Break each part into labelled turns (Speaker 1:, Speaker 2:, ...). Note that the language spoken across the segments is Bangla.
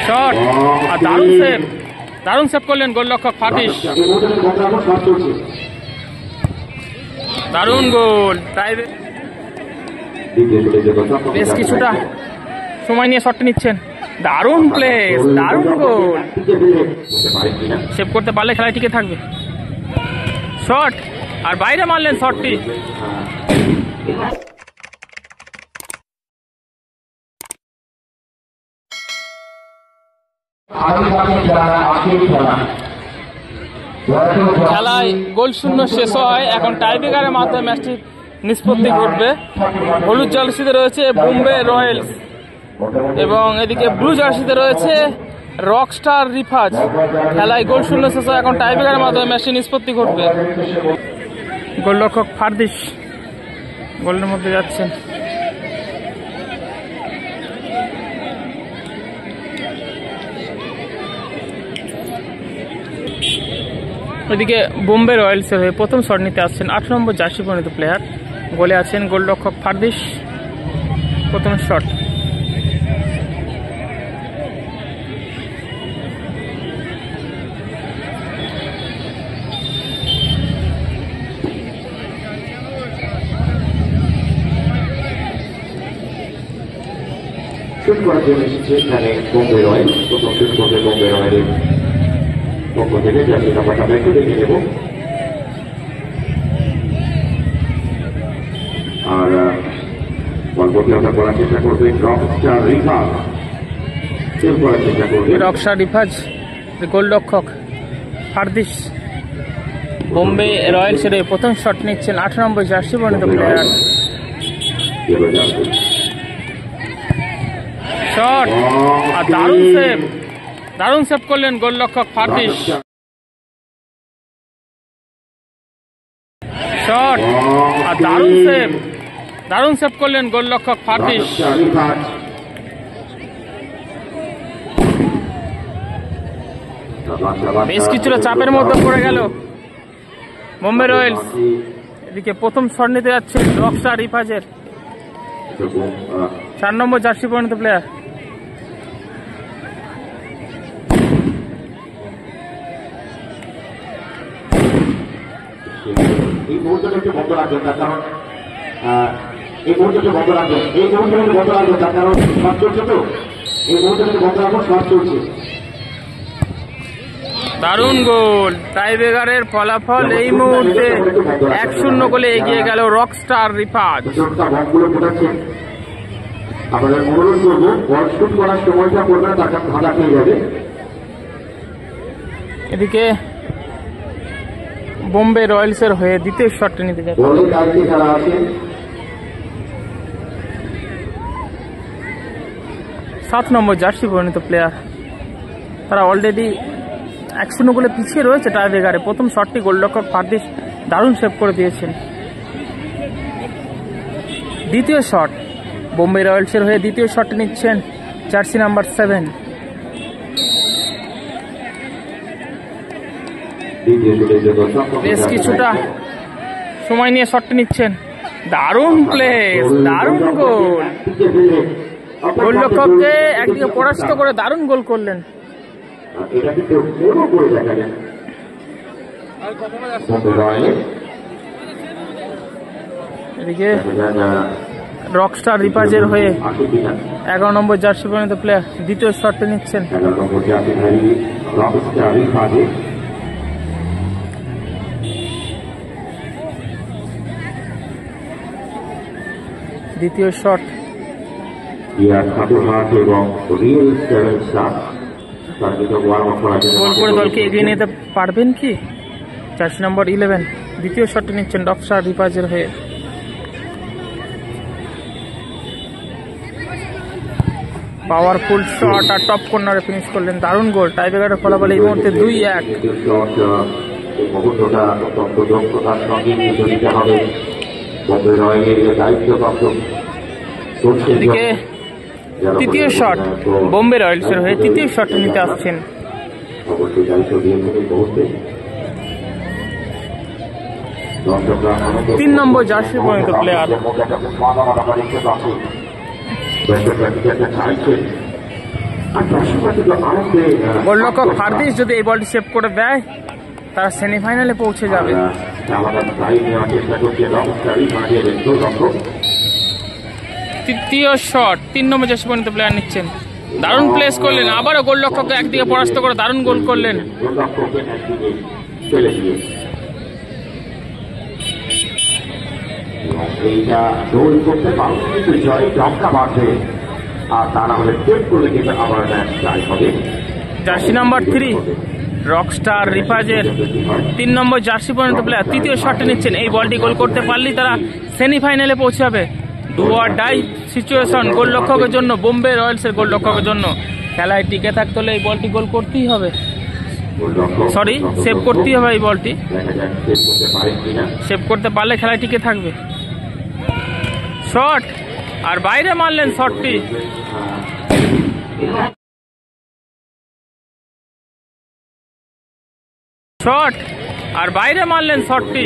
Speaker 1: শট আর দারুণ সেভ করলেন গোলরক্ষক ফাতিশ। দারুণ গোল। বেশ কিছুটা সময় নিয়ে শটটা নিচ্ছেন। দারুণ প্লেস, দারুণ গোল। সেভ করতে পারলে খেলায় টিকে থাকবে। শট আর বাইরে মারলেন শটটি। খেলায় গোল শূন্য শেষ হয়। এখন টাইব্রেকারের মাধ্যমে ম্যাচটি নিষ্পত্তি ঘটবে। হলুদ জার্সিতে রয়েছে বোম্বে রয়্যালস এবং এদিকে ব্লু জার্সিতে রয়েছে রকস্টার রিফাজ। খেলায় গোল শূন্য শেষ হয়। এখন টাইব্রেকারের মাধ্যমে ম্যাচটি নিষ্পত্তি ঘটবে। গোলরক্ষক ফারদিস গোলের মধ্যে যাচ্ছেন। ওইদিকে বোম্বে রয়্যালসের হয়ে প্রথম শট নিতে আসছেন 8 নম্বর জার্সি পরিণত প্লেয়ার। গোলে আছেন গোলরক্ষক ফারদিস। প্রথম শট।
Speaker 2: শুট করার জন্য এসেছে এখানে বোম্বে রয়্যালস। প্রথম শুট করবে বোম্বে রয়্যালের পক্ষ থেকে। জার্সি নাম্বারটা আমরা একটু দেখে নেব। আর বল প্রতিহত করার চেষ্টা করবে রকস্টার রিফাজ। সেভ করার চেষ্টা করবে
Speaker 1: রকস্টার রিফাজ। গোলরক্ষক ফারদিস বোম্বে রয়্যালসের প্রথম শট নিচ্ছেন 8 নম্বর জার্সি পরিণত প্লেয়ার। শট আর দারুণ সেভ করলেন গোলরক্ষক ফারদিস। শট আর দারুণ সেভ করলেন গোলরক্ষক ফারদিস। বেশ কিছুটা চাপের মধ্যে পড়ে গেল বোম্বে রয়্যালস। এদিকে প্রথম শট নিতে যাচ্ছে রকস্টার রিফাজের 4 নম্বর জার্সি পরিণত প্লেয়ার।
Speaker 2: এই মুহূর্তটা একটু বন্ধ রাখবেন, তার কারণ এই মুহূর্তটা বন্ধ রাখবেন। এই মুহূর্তটা বন্ধ রাখবেন, তার কারণ শট চলছে তো। এই মুহূর্তটা বন্ধ রাখবেন, শট চলছে।
Speaker 1: দারুণ গোল। টাইব্রেকারের ফলাফল এই মুহূর্তে 1-0 গোলে এগিয়ে গেল রকস্টার রিফাজ।
Speaker 2: বলগুলো ফোটাচ্ছেন। আপনাদের অনুরোধ করবো বল শুট করার সময়টা করবেন, তার কারণ ধাঁধা খেয়ে যাবে।
Speaker 1: এদিকে বোম্বে রয়্যালসের হয়ে দ্বিতীয় শটটা নিতে যাচ্ছে 7 নম্বর জার্সি পরিণত প্লেয়ার। তারা অলরেডি 1-0 গোলে পিছিয়ে রয়েছে টাইব্রেকারে। প্রথম শটটি গোলরক্ষক ফারদিস দারুণ সেভ করে দিয়েছেন। দ্বিতীয় শট বোম্বে রয়্যালসের হয়ে দ্বিতীয় শটটি নিচ্ছেন জার্সি নাম্বার 7। বেশ কিছুটা সময় নিয়ে শটটি নিচ্ছেন। দারুণ প্লেস, দারুণ গোল। গোলরক্ষককে একদিকে পরাস্ত করে দারুণ গোল করলেন। এদিকে রকস্টার রিফাজের হয়ে 11 নম্বর জার্সি পরিণত প্লেয়ার দ্বিতীয় শটটি নিচ্ছেন। দ্বিতীয় শট গোল করে দলকে এগিয়ে নিতে পারবেন কি? জার্সি নম্বর 11 দ্বিতীয় শটটি নিচ্ছেন রকস্টার রিফাজের হয়ে। পাওয়ারফুল শট আর টপ কর্নারে ফিনিশ করলেন। দারুণ গোল। টাইব্রেকারের ফলাফল এই মুহূর্তে 2-1। এদিকে তৃতীয় শট বোম্বে রয়্যালসের হয়ে তৃতীয় শট নিতে আসছেন 3 নম্বর জার্সি পরিণত প্লেয়ার।
Speaker 2: দর্শকরা কিন্তু একটা চাইছেন, আর দর্শকরা কিন্তু আনন্দে
Speaker 1: গোলরক্ষক ফারদিস যদি এই বলটি সেভ করে দেয় তারা সেমিফাইনালে পৌঁছে যাবে।
Speaker 2: আলাদা টাইম নেওয়ার চেষ্টা করছে রংস্টারই মাঝে গোলরক্ষক।
Speaker 1: তৃতীয় শট 3 নম্বর জার্সি পরিণত প্লেয়ার নিচ্ছেন, দারুণ প্লেস করলেন, আবারও গোলরক্ষককে একদিকে পরাস্ত করে দারুণ গোল করলেন।
Speaker 2: গোলরক্ষককে একদিকে ফেলে দিয়ে এইটা গোল করতে পারবে কিন্তু জয় টপকা বাড়বে, আর তা না হলে টেপ করলে কিন্তু আবার ম্যাচ টাই হবে।
Speaker 1: জার্সি নাম্বার 3 রকস্টার রিফাজের 3 নম্বর জার্সি পরিণত প্লেয়ার তৃতীয় শটটি নিচ্ছেন, এই বলটি গোল করতে পারলেই তারা সেমিফাইনালে পৌঁছাবে। ডু অর ডাই সিচুয়েশন গোলরক্ষকের জন্য, বোম্বে রয়্যালসের গোলরক্ষকের জন্য। খেলায় টিকে থাকতে হলে এই বলটি গোল করতেই হবে, সরি সেভ করতেই হবে। এই বলটি সেভ করতে পারলে খেলায় টিকে থাকবে। শট আর বাইরে মারলেন শটটি। শট আর বাইরে মারলেন শটটি।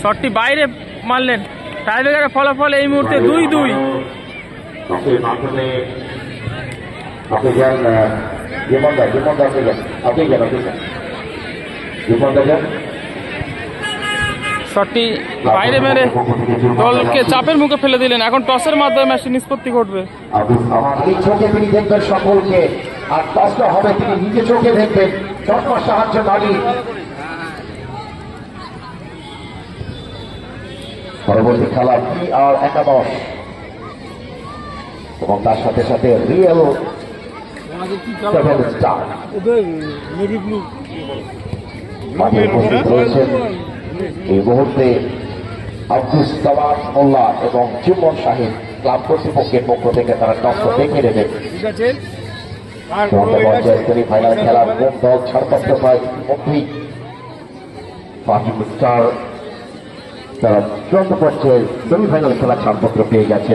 Speaker 1: শটটি বাইরে মারলেন। টাইব্রেকারের ফলাফল এই মুহূর্তে 2-2। শটটি বাইরে মেরে দলকে চাপের মুখে ফেলে দিলেন। এখন টসের মাধ্যমে ম্যাচটি নিষ্পত্তি ঘটবে।
Speaker 2: চোখে তিনি দেখবেন সকলকে, আর টসটা হবে তিনি নিজে চোখে দেখবেন, চশমার সাহায্য দাঁড়িয়ে। পরবর্তী খেলা আর একাদশ এবং তার সাথে সাথে রিয়েল স্টার মাঠে উপস্থিত রয়েছেন এই মুহূর্তে আব্দুস সালাম মোল্লা এবং জীবন সাহিদ। ক্লাব কর্তৃপক্ষের পক্ষ থেকে তারা টসটা দেখে নেবেন। সেমিফাইনাল খেলার কোন দল ছাড়পত্র পায় ইতিমধ্যেই ফাহিম স্টার তারা চূড়ান্ত পর্যায়ে সেমিফাইনাল খেলার ছাড়পত্র পেয়ে গেছে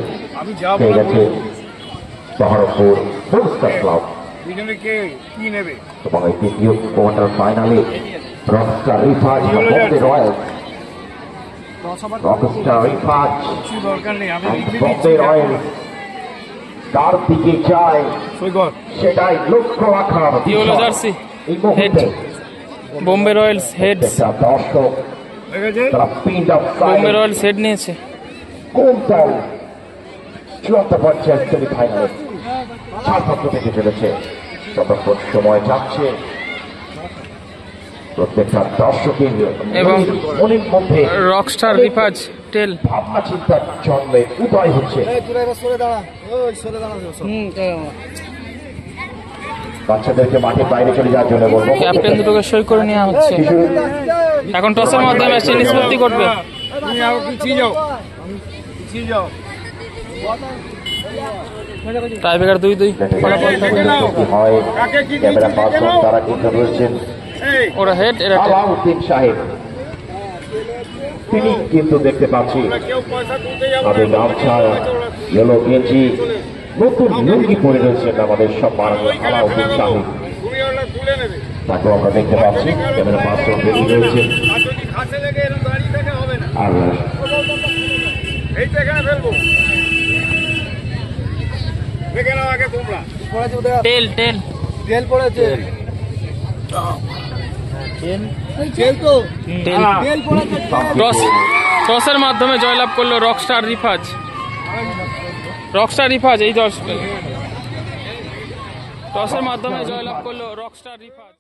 Speaker 2: বহরমপুর রকস্টার ক্লাব। এবং এই তৃতীয় কোয়ার্টার ফাইনালে Rockstar Rifaz Bombay Royals, Rockstar Rifaz Bombay Royals তার দিকে যায় সেটাই লক্ষ্য রাখার
Speaker 1: জার্সি বোম্বে রয়্যালস হেড।
Speaker 2: দর্শক তারা পিন্ড অফ
Speaker 1: বোম্বে রয়্যালস হেড নিয়েছে।
Speaker 2: কোন দল চূড়ান্ত পর্যায়ে সেমিফাইনালে ছাড়পত্র পেতে চলেছে ততক্ষণ সময় যাচ্ছে। প্রত্যেকটা দর্শকের
Speaker 1: এবং
Speaker 2: মনের মধ্যে
Speaker 1: রকস্টার রিফাজ টেল
Speaker 2: ভাবনা চিন্তার জন্মে উদয় হচ্ছে। বাচ্চাদেরকে মাঠের বাইরে চলে যাওয়ার জন্য বলবো।
Speaker 1: ক্যাপ্টেন দুটোকে সই করে নেওয়া হচ্ছে। এখন টসের মাধ্যমে ম্যাচটি নিষ্পত্তি করবে। টাইব্রেকার 2-2
Speaker 2: হয় ক্যামেরা পার্সন তারা কিন্তু রয়েছেন
Speaker 1: ওরা হেড এরা
Speaker 2: আলাউদ্দিন সাহেব, তিনি কিন্তু দেখতে পাচ্ছি তাদের গামছা ইয়েলো গেঞ্জি নতুন লুঙ্গি পরে রয়েছেন আমাদের সব মাননীয় আলাউদ্দিন সাহেব, তাকেও আমরা দেখতে পাচ্ছি। ক্যামেরা পার্সন বেরিয়ে রয়েছে আর
Speaker 1: টেল টেল
Speaker 3: তেল পড়েছে
Speaker 1: টসের মাধ্যমে জয়লাভ করলো রকস্টার রিফাজ। রকস্টার রিফাজ এই টসের মাধ্যমে জয়লাভ করলো রকস্টার রিফাজ।